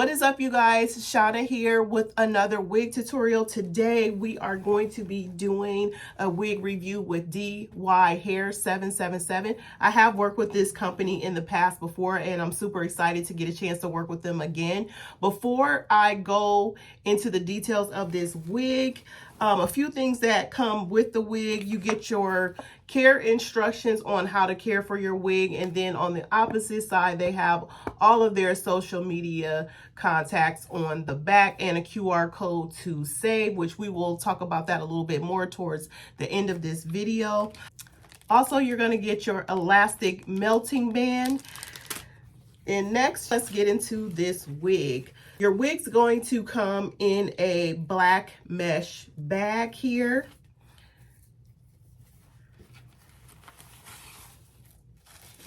What is up, you guys? Shauna here with another wig tutorial. Today we are going to be doing a wig review with DYHAIR777. I have worked with this company in the past before, and I'm super excited to get a chance to work with them again. Before I go into the details of this wig, a few things that come with the wig. You get your care instructions on how to care for your wig, and then on the opposite side they have all of their social media contacts on the back and a QR code to save, which we will talk about that a little bit more towards the end of this video. Also, you're going to get your elastic melting band. And next, let's get into this wig. Your wig's going to come in a black mesh bag here.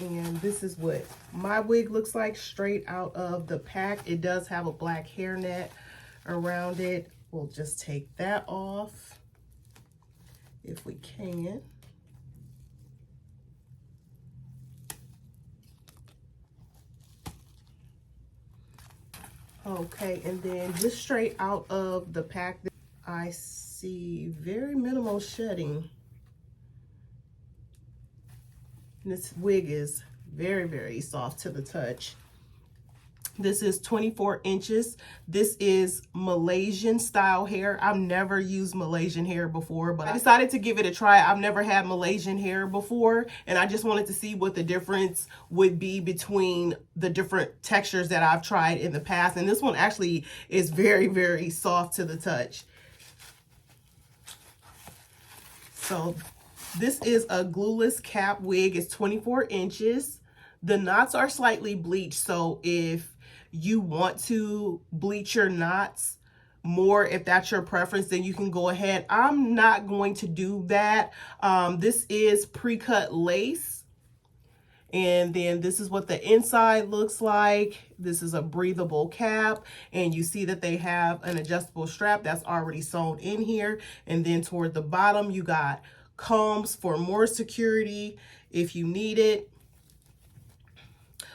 And this is what my wig looks like straight out of the pack. It does have a black hairnet around it. We'll just take that off if we can. Okay, and then just straight out of the pack, I see very minimal shedding. And this wig is very, very soft to the touch. This is 24 inches. This is Malaysian style hair. I've never used Malaysian hair before, but I decided to give it a try. I've never had Malaysian hair before, and I just wanted to see what the difference would be between the different textures that I've tried in the past. And this one actually is very, very soft to the touch. So this is a glueless cap wig. It's 24 inches. The knots are slightly bleached, so if you want to bleach your knots more, if that's your preference, then you can go ahead. I'm not going to do that. This is pre-cut lace. And then this is what the inside looks like. This is a breathable cap, and you see that they have an adjustable strap that's already sewn in here. And then toward the bottom, you got combs for more security if you need it.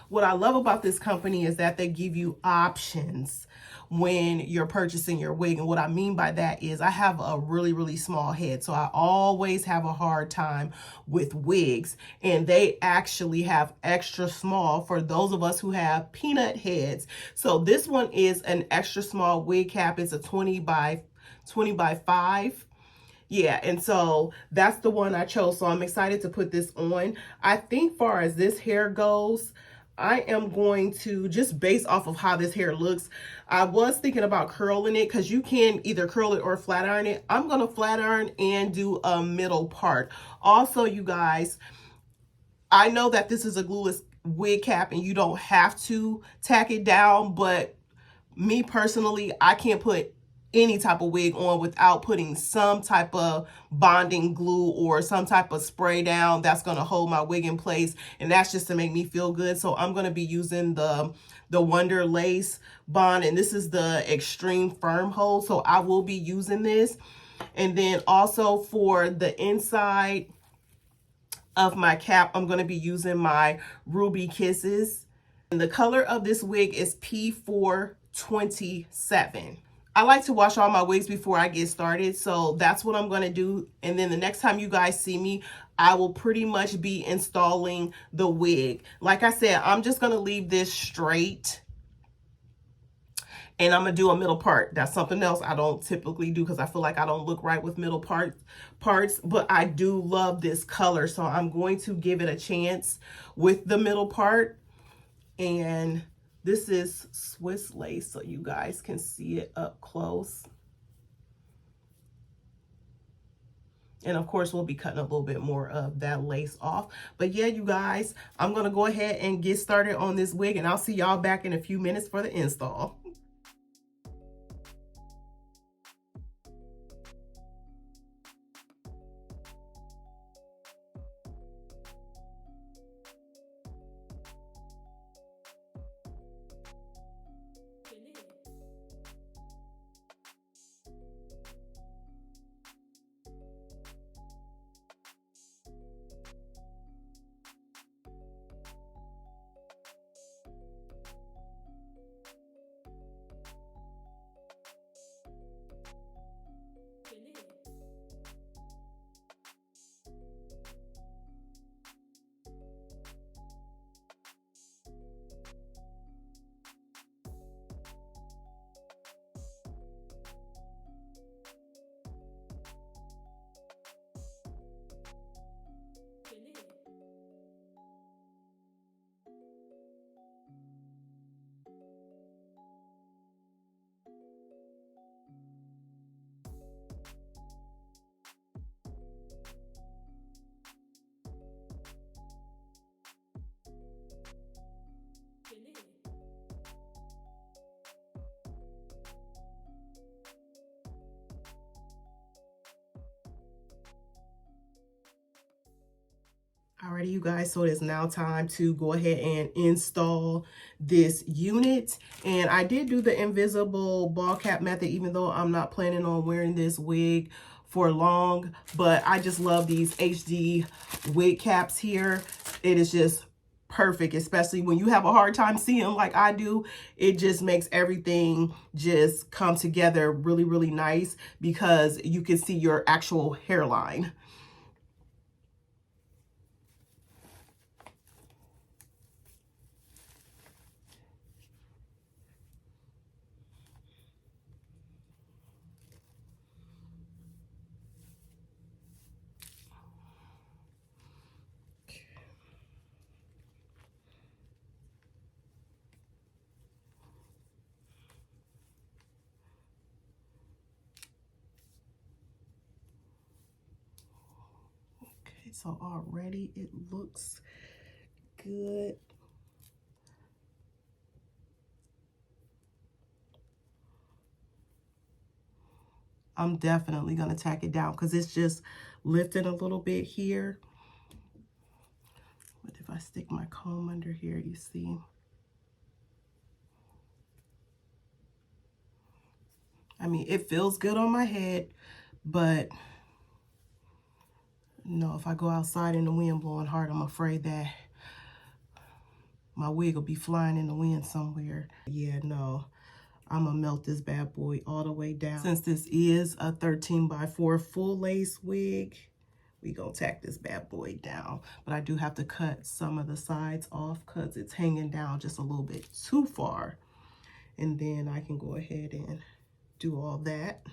What I love about this company is that they give you options when you're purchasing your wig. And what I mean by that is I have a really, really small head. So I always have a hard time with wigs. And they actually have extra small for those of us who have peanut heads. So this one is an extra small wig cap. It's a 20 by 5. Yeah, and so that's the one I chose. So I'm excited to put this on. I think far as this hair goes, I am going to, just based off of how this hair looks, I was thinking about curling it because you can either curl it or flat iron it. I'm going to flat iron and do a middle part. Also, you guys, I know that this is a glueless wig cap and you don't have to tack it down, but me personally, I can't put any type of wig on without putting some type of bonding glue or some type of spray down that's going to hold my wig in place, and that's just to make me feel good. So I'm going to be using the Wonder Lace Bond, and this is the extreme firm hold, so I will be using this. And then also for the inside of my cap, I'm going to be using my Ruby Kisses, and the color of this wig is P427. I like to wash all my wigs before I get started, so that's what I'm going to do. And then the next time you guys see me, I will pretty much be installing the wig. Like I said, I'm just going to leave this straight, and I'm going to do a middle part. That's something else I don't typically do because I feel like I don't look right with middle parts, but I do love this color, so I'm going to give it a chance with the middle part. And this is Swiss lace, so you guys can see it up close. And of course, we'll be cutting a little bit more of that lace off. But yeah, you guys, I'm going to go ahead and get started on this wig, and I'll see y'all back in a few minutes for the install. Alrighty, you guys, so it is now time to go ahead and install this unit. And I did do the invisible ball cap method, even though I'm not planning on wearing this wig for long, but I just love these HD wig caps here. It is just perfect, especially when you have a hard time seeing like I do. It just makes everything just come together really, really nice because you can see your actual hairline. Okay, so already it looks good. I'm definitely going to tack it down because it's just lifting a little bit here. But if I stick my comb under here, you see. I mean, it feels good on my head, but no, if I go outside and the wind blowing hard, I'm afraid that my wig will be flying in the wind somewhere. Yeah, no. I'm gonna melt this bad boy all the way down. Since this is a 13x4 full lace wig, we gonna tack this bad boy down. But I do have to cut some of the sides off because it's hanging down just a little bit too far. And then I can go ahead and do all that.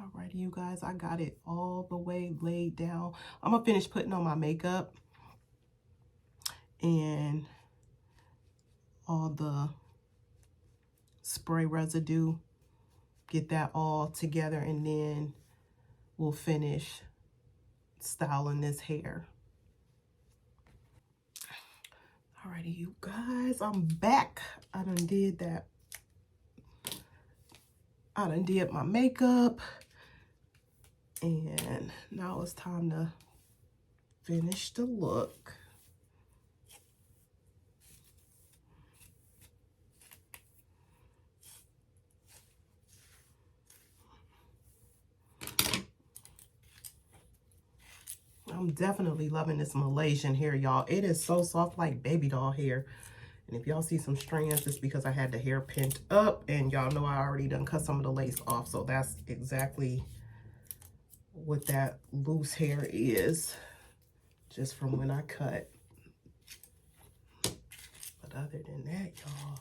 Alrighty, you guys, I got it all the way laid down. I'm gonna finish putting on my makeup and all the spray residue, get that all together, and then we'll finish styling this hair. Alrighty, you guys, I'm back. I done did that. I done did my makeup, and now it's time to finish the look. I'm definitely loving this Malaysian hair, y'all. It is so soft, like baby doll hair. And if y'all see some strands, it's because I had the hair pinned up, and y'all know I already done cut some of the lace off. So that's exactly what that loose hair is, just from when I cut. But other than that, y'all,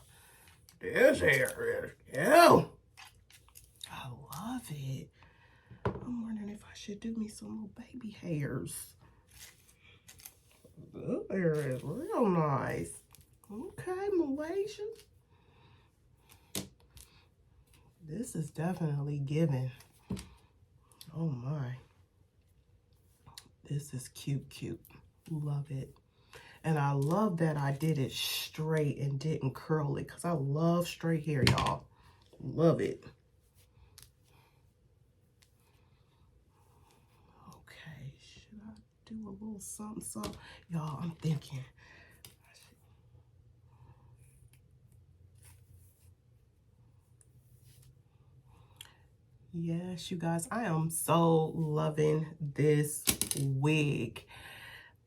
this hair is cute. I love it. I'm wondering if I should do me some little baby hairs. This hair is real nice. Okay, Malaysian. This is definitely giving. Oh my. This is cute, cute. Love it. And I love that I did it straight and didn't curl it, because I love straight hair, y'all. Love it. Okay, should I do a little something, something? Y'all, I'm thinking. Yes, you guys, I am so loving this wig.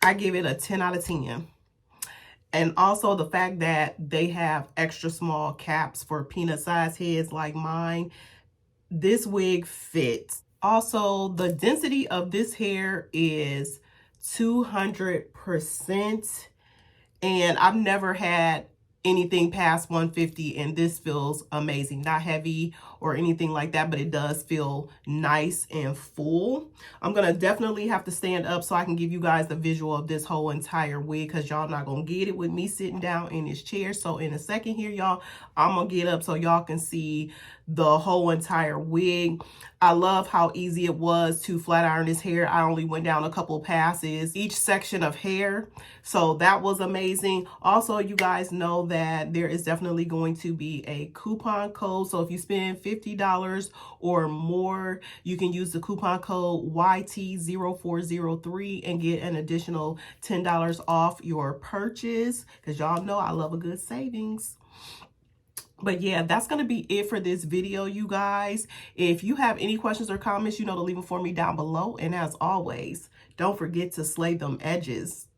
I give it a 10 out of 10. And also the fact that they have extra small caps for peanut sized heads like mine. This wig fits. Also, the density of this hair is 200%. And I've never had anything past 150, and this feels amazing. Not heavy or anything like that, but it does feel nice and full. I'm gonna definitely have to stand up so I can give you guys the visual of this whole entire wig, because y'all not gonna get it with me sitting down in this chair. So in a second here, y'all, I'm gonna get up so y'all can see the whole entire wig. I love how easy it was to flat iron this hair. I only went down a couple passes each section of hair, so that was amazing. Also, you guys know that there is definitely going to be a coupon code. So if you spend $50 or more, you can use the coupon code YT0403 and get an additional $10 off your purchase, because y'all know I love a good savings. But yeah, that's going to be it for this video, you guys. If you have any questions or comments, you know to leave them for me down below. And as always, don't forget to slay them edges.